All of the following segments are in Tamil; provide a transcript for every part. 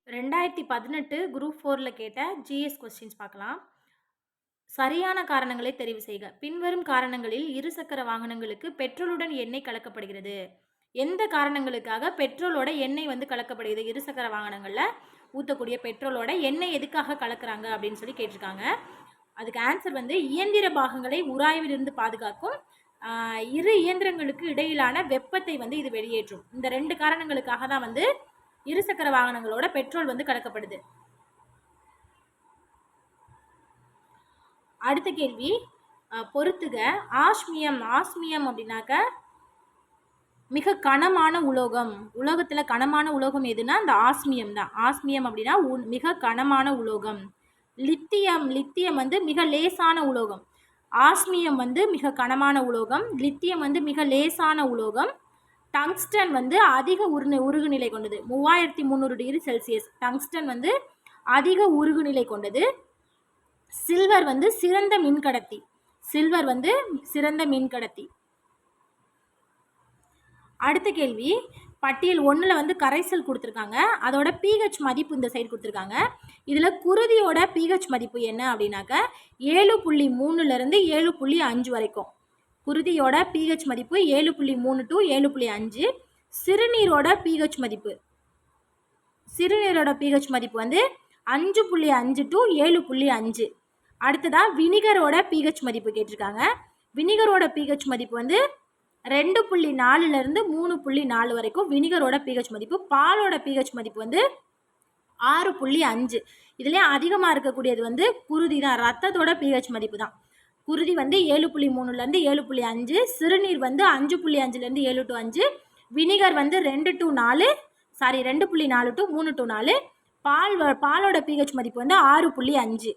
2018 குரூப் 4ல கேட்ட ஜிஎஸ் கொஸ்டின்ஸ் பார்க்கலாம். சரியான காரணங்களை தெரிவு செய்க. பின்வரும் காரணங்களில் இருசக்கர வாகனங்களுக்கு பெட்ரோலுடன் எண்ணெய் கலக்கப்படுகிறது. எந்த காரணங்களுக்காக பெட்ரோலோட எண்ணெய் கலக்கப்படுகிறது? இருசக்கர வாகனங்களில் ஊற்றக்கூடிய பெட்ரோலோட எண்ணெய் எதுக்காக கலக்குறாங்க அப்படின்னு சொல்லி கேட்டிருக்காங்க. அதுக்கு ஆன்சர் இயந்திர பாகங்களை உராய்விலிருந்து பாதுகாக்கும். இரு இயந்திரங்களுக்கு இடையிலான வெப்பத்தை இது வெளியேற்றும். இந்த 2 காரணங்களுக்காக தான் இருசக்கர வாகனங்களோட பெட்ரோல் கலக்கப்படுது. அடுத்த கேள்வி பொறுத்துக. ஆஸ்மியம் அப்படின்னாக்க மிக கனமான உலோகம். உலோகத்தில் கனமான உலோகம் எதுனா அந்த ஆஸ்மியம் தான். ஆஸ்மியம் அப்படின்னா மிக கனமான உலோகம். லித்தியம் மிக லேசான உலோகம். ஆஸ்மியம் மிக கனமான உலோகம். லித்தியம் மிக லேசான உலோகம். டங்ஸ்டன் அதிக உருகுநிலை கொண்டது. 3300 டிகிரி செல்சியஸ். டங்ஸ்டன் அதிக உருகுநிலை கொண்டது. சில்வர் சிறந்த மின்கடத்தி. சில்வர் சிறந்த மின்கடத்தி. அடுத்த கேள்வி பட்டியல் 1ல் கரைசல் கொடுத்துருக்காங்க. அதோட pH மதிப்பு இந்த சைடு கொடுத்துருக்காங்க. இதில் குருதியோட pH மதிப்பு என்ன அப்படின்னாக்க 7.3லேருந்து 7.5 வரைக்கும். குருதியோட pH மதிப்பு 7.3 to 7.5. சிறுநீரோட pH மதிப்பு 5.5 to 7.5. அடுத்ததாக வினிகரோட pH மதிப்பு கேட்டிருக்காங்க. வினிகரோட pH மதிப்பு 2.4லேருந்து 3.4 வரைக்கும் வினிகரோட pH மதிப்பு. பாலோட pH மதிப்பு 6.5. இதுலேயே அதிகமாக இருக்கக்கூடியது குருதி தான். ரத்தத்தோட pH மதிப்பு தான். குருதி 7.3லேருந்து 7.5. சிறுநீர் 5.5லேருந்து 7 to 5. Vinegar 2.4 to 3 to 4. பாலோட pH மதிப்பு 6.5.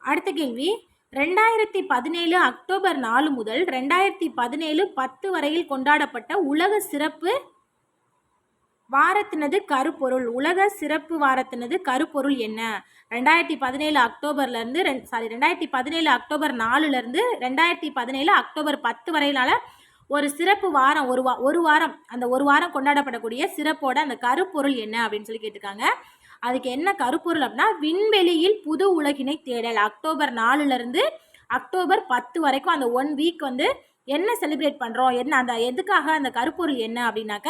அடுத்த கேள்வி 2017 அக்டோபர் 4 முதல் 2017 10 வரையில் கொண்டாடப்பட்ட உலக சிறப்பு வாரத்தினது கருப்பொருள். உலக சிறப்பு வாரத்தினது கருப்பொருள் என்ன? 2017 அக்டோபர்லேருந்து 2017 அக்டோபர் 4லேருந்து 2017 அக்டோபர் 10 வரையிலான ஒரு சிறப்பு வாரம். ஒரு வாரம் அந்த ஒரு வாரம் கொண்டாடப்படக்கூடிய சிறப்போட அந்த கருப்பொருள் என்ன அப்படின்னு சொல்லி கேட்டிருக்காங்க. அதுக்கு என்ன கருப்பொருள் அப்படின்னா விண்வெளியில் புது உலகினை தேடல். அக்டோபர் 4லேருந்து அக்டோபர் 10 வரைக்கும் அந்த 1 வீக் என்ன செலிப்ரேட் பண்ணுறோம், என்ன அந்த எதுக்காக அந்த கருப்பொருள் என்ன அப்படின்னாக்க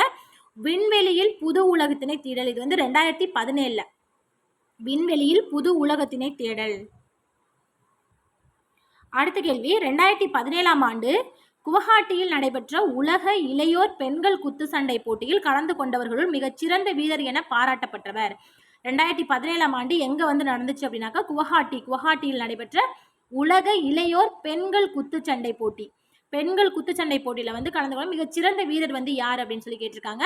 விண்வெளியில் புது உலகத்தினை தேடல். இது 2017. விண்வெளியில் புது உலகத்தினை தேடல். அடுத்த கேள்வி 2017ஆம் ஆண்டு குவஹாட்டியில் நடைபெற்ற உலக இளையோர் பெண்கள் குத்துச்சண்டை போட்டியில் கலந்து கொண்டவர்களுள் மிகச்சிறந்த வீரர் என பாராட்டப்பட்டவர். 2017ஆம் ஆண்டு எங்கே நடந்துச்சு அப்படின்னாக்கா குவஹாட்டியில் நடைபெற்ற உலக இளையோர் பெண்கள் குத்துச்சண்டை போட்டி. பெண்கள் குத்துச்சண்டை போட்டியில் கலந்து கொள்ள மிகச்சிறந்த வீரர் யார் அப்படின்னு சொல்லி கேட்டிருக்காங்க.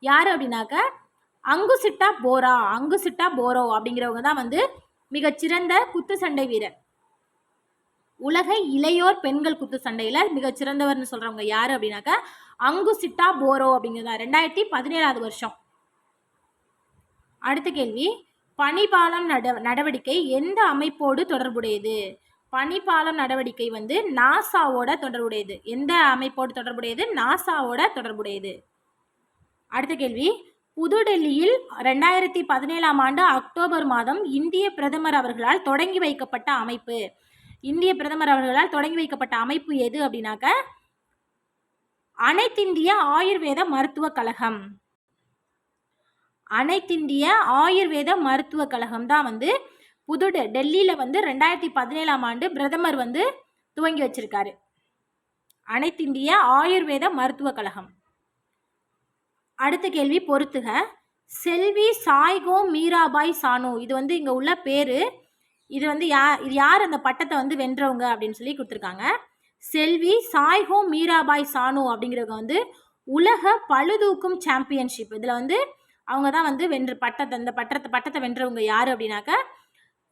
யார் அப்படின்னாக்க அங்குசிட்டா போரோ அப்படிங்கிறவங்க தான் மிகச்சிறந்த குத்துச்சண்டை வீரர். உலக இளையோர் பெண்கள் குத்து சண்டையில் மிகச்சிறந்தவர்னு சொல்கிறவங்க யார் அப்படின்னாக்க அங்குசிட்டா போரோ அப்படிங்கிறதா. 2017 வருஷம். அடுத்த கேள்வி பனிப்பாலம் நடவடிக்கை எந்த அமைப்போடு தொடர்புடையது? பனிப்பாலம் நடவடிக்கை நாசாவோட தொடர்புடையது. எந்த அமைப்போடு தொடர்புடையது? நாசாவோட தொடர்புடையது. அடுத்த கேள்வி புதுடெல்லியில் 2017ஆம் ஆண்டு அக்டோபர் மாதம் இந்திய பிரதமர் அவர்களால் தொடங்கி வைக்கப்பட்ட அமைப்பு. இந்திய பிரதமர் அவர்களால் தொடங்கி வைக்கப்பட்ட அமைப்பு எது அப்படின்னாக்க அனைத்திந்திய ஆயுர்வேத மருத்துவக் கழகம். அனைத்திந்திய ஆயுர்வேத மருத்துவக் கழகம் தான் டெல்லியில் 2017ஆம் ஆண்டு பிரதமர் துவங்கி வச்சிருக்காரு. அனைத்திந்திய ஆயுர்வேத மருத்துவக் கழகம். அடுத்த கேள்வி பொறுத்துக. செல்வி சாய்கோம் மீராபாய் சானு. இது இங்கே உள்ள பேர். இது யார் அந்த பட்டத்தை வென்றவங்க அப்படின்னு சொல்லி கொடுத்துருக்காங்க. செல்வி சாய்கோம் மீராபாய் சானு அப்படிங்கிறவங்க உலக பளுதூக்கும் சாம்பியன்ஷிப். இதில் அவங்க தான் வென்ற பட்டத்தை வென்றவங்க யார் அப்படின்னாக்க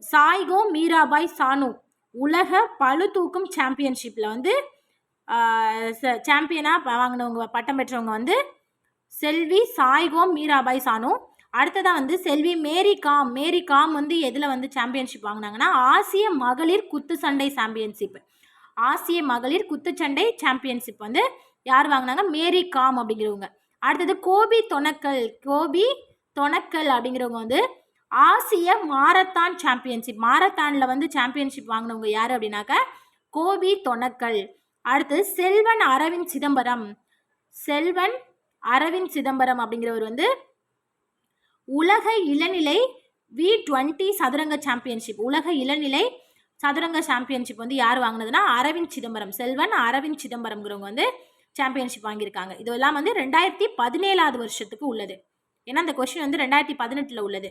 சாய்கோம் மீராபாய் சானு. உலக பளுதூக்கும் சாம்பியன்ஷிப்பில் சாம்பியனாக வாங்கினவங்க, பட்டம் பெற்றவங்க செல்வி சாய்கோம் மீராபாய் சானு. அடுத்ததாக செல்வி மேரி காம் எதில் சாம்பியன்ஷிப் வாங்கினாங்கன்னா ஆசிய மகளிர் குத்துச்சண்டை சாம்பியன்ஷிப். ஆசிய மகளிர் குத்துச்சண்டை சாம்பியன்ஷிப் யார் வாங்கினாங்க? மேரி காம் அப்படிங்கிறவங்க. அடுத்தது கோபி தொணக்கல் அப்படிங்கிறவங்க வந்து ஆசிய மாரத்தான் சாம்பியன்ஷிப், மாரத்தானில் வந்து சாம்பியன்ஷிப் வாங்கினவங்க யார் அப்படின்னாக்க கோபி தொணக்கல். அடுத்து செல்வன் அரவிந்த் சிதம்பரம். செல்வன் அரவிந்த் சிதம்பரம் அப்படிங்கிறவர் வந்து உலக இளநிலை V20 சதுரங்க சாம்பியன்ஷிப், உலக இளநிலை சதுரங்க சாம்பியன்ஷிப் வந்து யார் வாங்கினதுன்னா அரவிந்த் சிதம்பரம், செல்வன் அரவிந்த் சிதம்பரம்ங்கிறவங்க வந்து சாம்பியன்ஷிப் வாங்கியிருக்காங்க. இதெல்லாம் வந்து 2017 வருஷத்துக்கு உள்ளது. ஏன்னா இந்த கொஸ்டின் வந்து 2018 உள்ளது.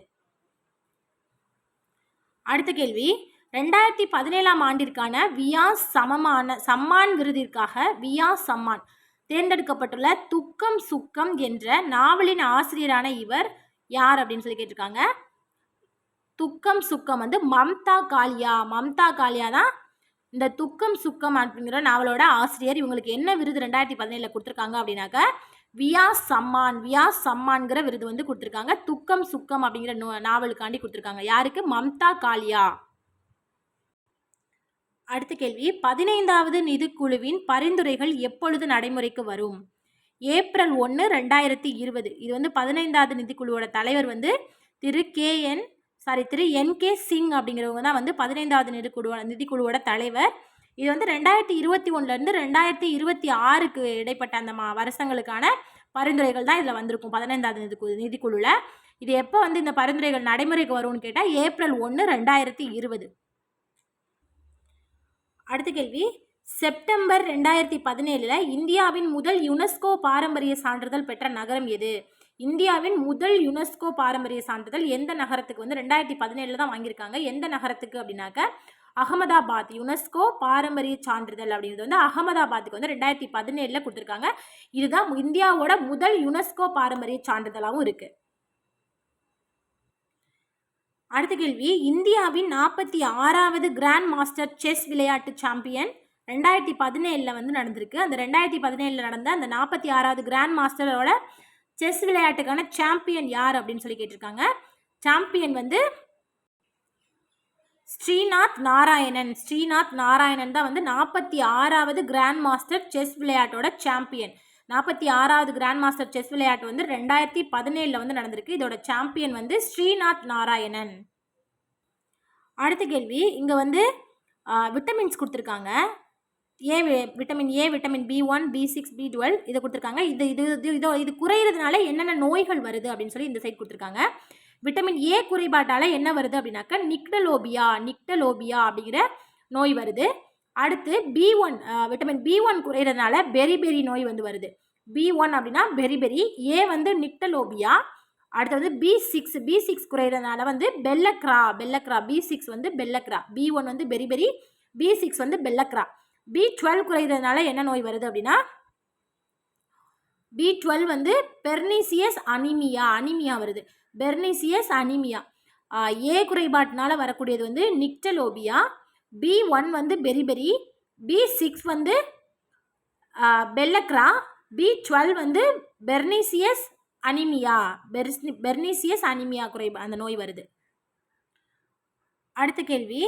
அடுத்த கேள்வி, 2017 ஆண்டிற்கான வியாஸ் சம்மான் விருதிற்காக வியாஸ் சம்மான் தேர்ந்தெடுக்கப்பட்டுள்ள துக்கம் சுக்கம் என்ற நாவலின் ஆசிரியரான இவர் யார் அப்படின்னு சொல்லி கேட்டிருக்காங்க. துக்கம் சுக்கம் வந்து மம்தா காலியா. மம்தா காலியா தான் இந்த துக்கம் சுக்கம் அப்படிங்கிற நாவலோட ஆசிரியர். இவங்களுக்கு என்ன விருது 2017 கொடுத்துருக்காங்க அப்படின்னாக்க வியாஸ் சம்மான், வியாஸ் சம்மான்கிற விருது வந்து கொடுத்துருக்காங்க. துக்கம் சுக்கம் அப்படிங்கிற நாவலுக்காண்டி கொடுத்துருக்காங்க. யாருக்கு? மம்தா காலியா. அடுத்த கேள்வி, 15வது நிதிக்குழுவின் பரிந்துரைகள் எப்பொழுது நடைமுறைக்கு வரும்? ஏப்ரல் 1, 2020. இது வந்து 15வது நிதிக்குழுவோட தலைவர் வந்து திரு NK சிங் அப்படிங்கிறவங்க தான் வந்து 15வது நிதிக்குழுவோட தலைவர். இது வந்து 2021 2026 இடைப்பட்ட அந்த வருஷங்களுக்கான பரிந்துரைகள் தான் இதில் வந்திருக்கும் 15வது நிதிக்குழுவில். இது எப்போ வந்து இந்த பரிந்துரைகள் நடைமுறைக்கு வரும்னு கேட்டால் ஏப்ரல் 1, 2020. அடுத்த கேள்வி, செப்டம்பர் 2017 இந்தியாவின் முதல் யுனெஸ்கோ பாரம்பரிய சான்றிதழ் பெற்ற நகரம் எது? இந்தியாவின் முதல் யுனெஸ்கோ பாரம்பரிய சான்றிதழ் எந்த நகரத்துக்கு வந்து 2017 தான் வாங்கியிருக்காங்க. எந்த நகரத்துக்கு அப்படின்னாக்க அகமதாபாத். யுனெஸ்கோ பாரம்பரிய சான்றிதழ் அப்படிங்கிறது வந்து அகமதாபாத்துக்கு வந்து 2017 கொடுத்துருக்காங்க. இதுதான் இந்தியாவோட முதல் யுனெஸ்கோ பாரம்பரிய சான்றிதழாகவும் இருக்கு. அடுத்த கேள்வி, இந்தியாவின் 46வது கிராண்ட் மாஸ்டர் செஸ் விளையாட்டு சாம்பியன் 2017 வந்து நடந்திருக்கு. அந்த 2017 நடந்த அந்த 46வது கிராண்ட் மாஸ்டரோட செஸ் விளையாட்டுக்கான சாம்பியன் யார் அப்படின்னு சொல்லி கேட்டிருக்காங்க. சாம்பியன் வந்து ஸ்ரீநாத் நாராயணன். ஸ்ரீநாத் நாராயணன் தான் வந்து 46வது கிராண்ட் மாஸ்டர் செஸ் விளையாட்டோட சாம்பியன். 46வது கிராண்ட் மாஸ்டர் செஸ் விளையாட்டு வந்து 2017 வந்து நடந்திருக்கு. இதோட சாம்பியன் வந்து ஸ்ரீநாத் நாராயணன். அடுத்த கேள்வி, இங்கே வந்து விட்டமின்ஸ் கொடுத்துருக்காங்க. Vitamin A, vitamin B1, B6, B12 இதை கொடுத்துருக்காங்க. இது குறையிறதுனால என்னென்ன நோய்கள் வருது அப்படின்னு சொல்லி இந்த சைட் கொடுத்துருக்காங்க. விட்டமின் ஏ குறைபாட்டால் என்ன வருது அப்படின்னாக்கா நிக்டலோபியா அப்படிங்கிற நோய் வருது. அடுத்து B1, விட்டமின் B1 குறையிறதுனால பெரிபெரி நோய் வந்து வருது. B1 அப்படின்னா பெரிபெரி, ஏ வந்து நிக்டலோபியா. அடுத்து வந்து B6 குறையிறதுனால வந்து பெல்லக்ரா. B6 வந்து பெல்லக்ரா. B1 வந்து பெரிபெரி, B6 வந்து பெல்லக்ரா. B12 குறையிறதுனால என்ன நோய் வருது அப்படின்னா B12 வந்து பெர்னிசியஸ் அனிமியா வருது. பெர்னிசியஸ் அனிமியா. ஏ குறைபாட்டினால வரக்கூடியது வந்து நிக்டலோபியா. B1 வந்து பெரிபெரி, B6 வந்து பெல்லக்ரா, B12 வந்து பெர்னிசியஸ் அனிமியா. பெர்னிசியஸ் அனிமியா அந்த நோய் வருது. அடுத்த கேள்வி,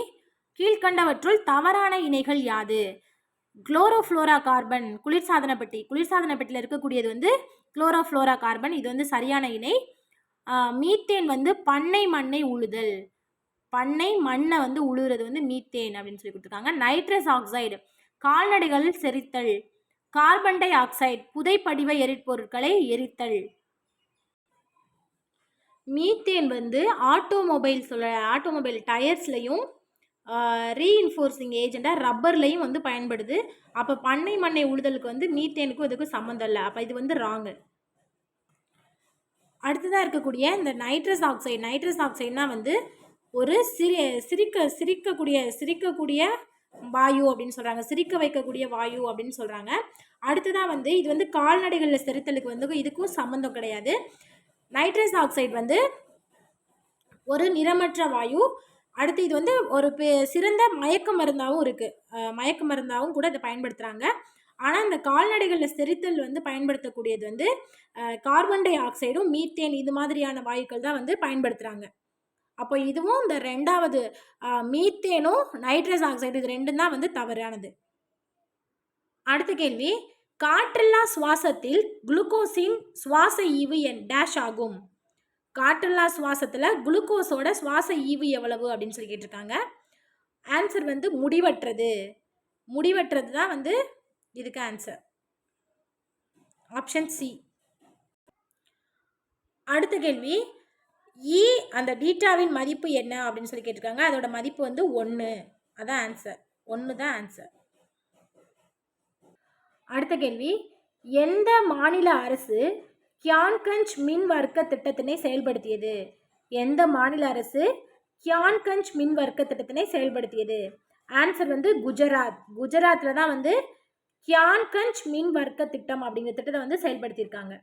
கீழ்கண்டவற்றுள் தவறான இணைகள் யாது? குளோரோஃப்ளோரா கார்பன். குளிர்சாதன பெட்டியில் இருக்கக்கூடியது வந்து குளோரோஃப்ளோரா கார்பன். இது வந்து சரியான இணை. மீத்தேன் வந்து பண்ணை மண்ணை உழுதல். பண்ணை மண்ணை வந்து உழுகிறது வந்து மீத்தேன் அப்படின்னு சொல்லி கொடுத்துருக்காங்க. நைட்ரஸ் ஆக்சைடு கால்நடைகளில் செரித்தல். கார்பன் டை ஆக்சைடு புதைப்படிவ எரிபொருட்களை எரித்தல். மீத்தேன் வந்து ஆட்டோமொபைல் டயர்ஸ்லையும் ரீஇன்ஃபோர்ஸிங் ஏஜெண்டாக ரப்பர்லையும் வந்து பயன்படுது. அப்போ பண்ணை மண்ணை உழுதலுக்கு வந்து மீத்தேனுக்கும் இதுக்கும் சம்மந்தம் இல்லை. அப்போ இது வந்து ராங்கு. அடுத்ததாக இருக்கக்கூடிய இந்த நைட்ரஸ் ஆக்சைடுனா வந்து ஒரு சிரிக்கக்கூடிய வாயு அப்படின்னு சொல்கிறாங்க. சிரிக்க வைக்கக்கூடிய வாயு அப்படின்னு சொல்கிறாங்க. அடுத்ததாக வந்து இது வந்து கால்நடைகளில் செரித்தலுக்கு வந்து இதுக்கும் சம்மந்தம் கிடையாது. நைட்ரஸ் ஆக்சைடு வந்து ஒரு நிறமற்ற வாயு. அடுத்து இது வந்து ஒரு சிறந்த மயக்க மருந்தாகவும் இருக்குது. மயக்க மருந்தாகவும் கூட இதை பயன்படுத்துகிறாங்க. ஆனால் இந்த கால்நடைகளில் செரித்தல் வந்து பயன்படுத்தக்கூடியது வந்து கார்பன் டை ஆக்சைடும் மீத்தேன் இது மாதிரியான வாயுக்கள் தான் வந்து பயன்படுத்துகிறாங்க. அப்போ இதுவும் இந்த ரெண்டாவது மீத்தேனும் நைட்ரஸ் ஆக்சைடு இது ரெண்டும் தான் வந்து தவறானது. அடுத்த கேள்வி, காற்றில்லா சுவாசத்தில் குளுக்கோஸின் சுவாச ஈவு டேஷ் ஆகும். காற்றில்லா சுவாசத்தில் குளுக்கோஸோட சுவாச ஈவு எவ்வளவு அப்படின்னு சொல்லி கேட்டிருக்காங்க. ஆன்சர் வந்து முடிவற்றது. முடிவற்றது தான் வந்து இதுக்கு ஆன்சர். Option C. அடுத்த கேள்வி, இ அந்த பீட்டாவின் மதிப்பு என்ன அப்படின்னு சொல்லி கேட்டிருக்காங்க. அதோட மதிப்பு வந்து 1. அதான் ஆன்சர். 1 தான் ஆன்சர். அடுத்த கேள்வி, எந்த மாநில அரசு கியான்கஞ்ச் மின் வர்க்க திட்டத்தினை செயல்படுத்தியது? எந்த மாநில அரசு கியான்கஞ்ச் மின் வர்க்க திட்டத்தினை செயல்படுத்தியது? ஆன்சர் வந்து குஜராத். குஜராத்தில் தான் வந்து கியான்கஞ்ச் மின் வர்க்க திட்டம் அப்படிங்கிற திட்டத்தை வந்து செயல்படுத்தியிருக்காங்க.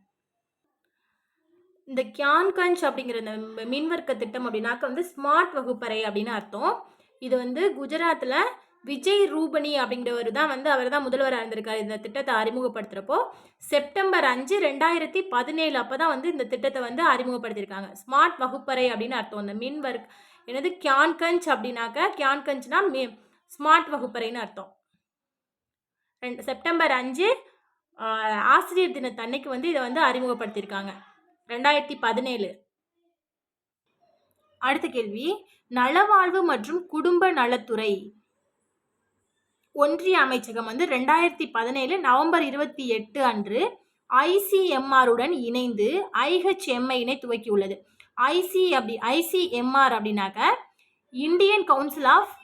இந்த கியான்கஞ்ச் அப்படிங்கிற இந்த மின்வர்க்க திட்டம் அப்படின்னாக்க வந்து ஸ்மார்ட் வகுப்பறை அப்படின்னு அர்த்தம். இது வந்து குஜராத்தில் விஜய் ரூபணி அப்படிங்கிறவர் தான் வந்து அவர் தான் முதல்வராக இருந்திருக்காரு. இந்த திட்டத்தை அறிமுகப்படுத்துகிறப்போ செப்டம்பர் 5, 2017 அப்போ தான் வந்து இந்த திட்டத்தை வந்து அறிமுகப்படுத்தியிருக்காங்க. ஸ்மார்ட் வகுப்பறை அப்படின்னு அர்த்தம். இந்த மின் ஒர்க் என்னது கியான்கஞ்ச் அப்படின்னாக்க கியான்கஞ்ச்னா ஸ்மார்ட் வகுப்பறைன்னு அர்த்தம். செப்டம்பர் 5 ஆசிரியர் தினத்தன்னைக்கு வந்து இதை வந்து அறிமுகப்படுத்தியிருக்காங்க 2017. அடுத்த கேள்வி, நலவாழ்வு மற்றும் குடும்ப நலத்துறை ஒன்றிய அமைச்சகம் வந்து 2017 நவம்பர் 28 அன்று ஐசிஎம்ஆருடன் இணைந்து IHMI-னை துவக்கியுள்ளது. ஐசிஎம்ஆர் அப்படின்னாக்க Indian council of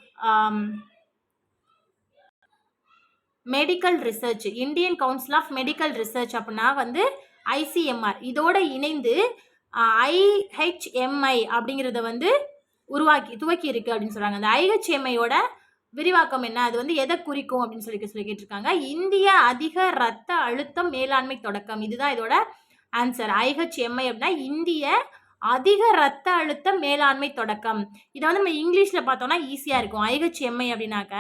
medical research. Indian council of medical research அப்படின்னா வந்து ஐசிஎம்ஆர். இதோட இணைந்து IHMI அப்படிங்கிறத வந்து துவக்கி இருக்கு அப்படின்னு சொல்றாங்க. அந்த IHMI-யோட விரிவாக்கம் என்ன, அது வந்து எதை குறிக்கும் அப்படின்னு சொல்லி கேட்டிருக்காங்க. இந்திய அதிக இரத்த அழுத்தம் மேலாண்மை தொடக்கம். இதுதான் இதோட ஆன்சர். IHMI அப்படின்னா இந்திய அதிக இரத்த அழுத்த மேலாண்மை தொடக்கம். இதை வந்து நம்ம இங்கிலீஷில் பார்த்தோம்னா ஈஸியாக இருக்கும். IHMI அப்படின்னாக்க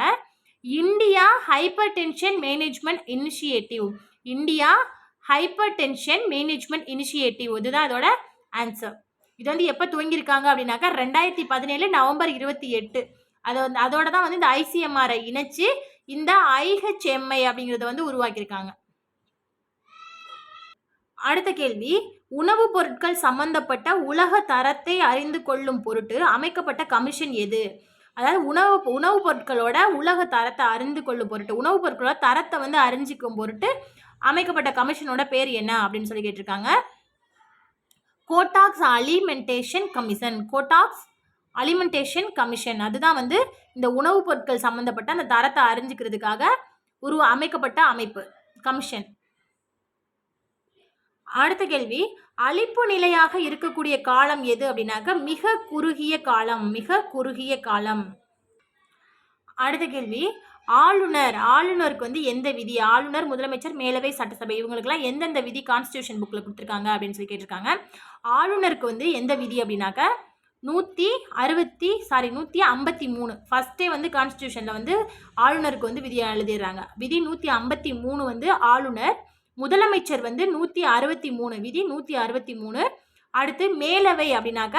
India hyper tension management initiative. India hyper tension management initiative. இதுதான் இதோட ஆன்சர். இது வந்து எப்போ துவங்கியிருக்காங்க அப்படின்னாக்கா 2017 நவம்பர் 28. அதோட தான் வந்து இந்த ஐசிஎம்ஆரை இணைச்சு இந்த IHMI அப்படிங்கிறத வந்து உருவாக்கியிருக்காங்க. அடுத்த கேள்வி, உணவுப் பொருட்கள் சம்பந்தப்பட்ட உலக தரத்தை அறிந்து கொள்ளும் பொருட்டு அமைக்கப்பட்ட கமிஷன் எது? அதாவது உணவுப் பொருட்களோட உலக தரத்தை அறிந்து கொள்ளும் பொருட்டு, உணவுப் பொருட்களோட தரத்தை வந்து அறிஞ்சிக்கும் பொருட்டு அமைக்கப்பட்ட கமிஷனோட பேர் என்ன அப்படின்னு சொல்லி கேட்டிருக்காங்க. கோட்டாக்ஸ் அலிமெண்டேஷன் கமிஷன். கோட்டாக்ஸ் அலிமெண்டேஷன் கமிஷன் அதுதான் வந்து இந்த உணவுப் பொருட்கள் சம்பந்தப்பட்ட அந்த தரத்தை அறிஞ்சிக்கிறதுக்காக அமைக்கப்பட்ட அமைப்பு, கமிஷன். அடுத்த கேள்வி, அழிப்பு நிலையாக இருக்கக்கூடிய காலம் எது அப்படின்னாக்க மிக குறுகிய காலம். மிக குறுகிய காலம். அடுத்த கேள்வி, ஆளுநருக்கு வந்து எந்த விதி? ஆளுநர், முதலமைச்சர், மேலவை, சட்டசபை இவங்களுக்குலாம் எந்தெந்த விதி கான்ஸ்டியூஷன் புக்கில் கொடுத்துருக்காங்க அப்படின்னு சொல்லி கேட்டிருக்காங்க. ஆளுநருக்கு வந்து எந்த விதி அப்படின்னாக்க 153. ஃபர்ஸ்டே வந்து கான்ஸ்டியூஷனில் வந்து ஆளுநருக்கு வந்து விதியை எழுதிடுறாங்க. விதி 153 வந்து ஆளுநர். முதலமைச்சர் வந்து 163. விதி 163. அடுத்து மேலவை அப்படின்னாக்க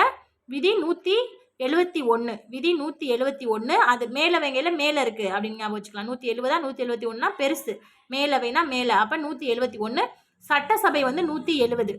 விதி 171. விதி 171. அது மேலவைங்கையில மேலே இருக்குது அப்படின்னு ஞாபகம் வச்சுக்கலாம். 170 171 பெருசு, மேலவைனா மேலே, அப்போ 171. சட்டசபை வந்து 170.